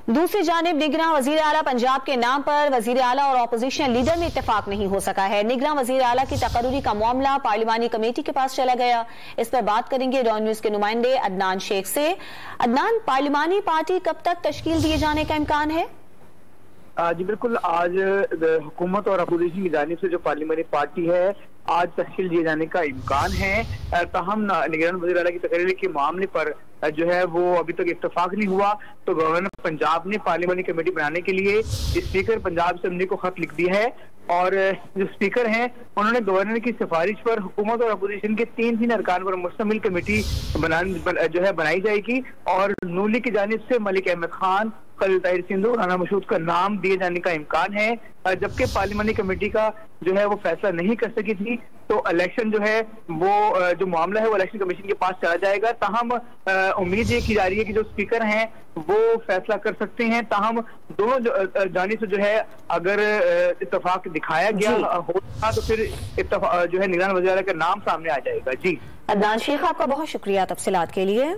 दूसरी जानिब निगरान वजीर आला पंजाब के नाम पर वजीर आला और अपोजिशन लीडर में इत्तेफाक नहीं हो सका है। निगरान वजीर आला की तकर्रुरी का मामला पार्लिमानी कमेटी के पास चला गया। इस पर बात करेंगे डॉन न्यूज के नुमाइंदे अदनान शेख से। अदनान, पार्लिमानी पार्टी कब तक तश्कील दिए जाने का इम्कान है? जी बिल्कुल, आज हुकूमत और अपोजिशन की जानिब से जो पार्लियामेंट्री पार्टी है आज तश्कील दिए जाने का इम्कान है। ताहम निगरान वज़ीर आला की तकरीर के मामले पर जो है वो अभी तक इत्तेफाक नहीं हुआ, तो गवर्नर पंजाब ने पार्लियामेंट्री कमेटी बनाने के लिए स्पीकर पंजाब असेंबली को खत लिख दिया है और जो स्पीकर हैं उन्होंने गवर्नर की सिफारिश पर हुकूमत और अपोजिशन के तीन अरकान पर मुश्तमिल कमेटी बनाई जाएगी और नून लीग की जानिब से मलिक अहमद खान, खलील ताहिर सिंधु, राना मशहूद का नाम दिए जाने का इम्कान है। जबकि पार्लियामेंट्री कमेटी का जो है वो फैसला नहीं कर सकी थी, तो इलेक्शन जो है वो जो मामला है वो इलेक्शन कमीशन के पास चला जाएगा। ताहम उम्मीद ये की जा रही है कि जो स्पीकर हैं वो फैसला कर सकते हैं। ताहम दोनों जानिब से जो है अगर इत्तेफाक दिखाया गया होगा तो फिर जो है निगरान वज़ीर आला का नाम सामने आ जाएगा। जी अदनान शेख, आपका बहुत शुक्रिया तफसीलात के लिए।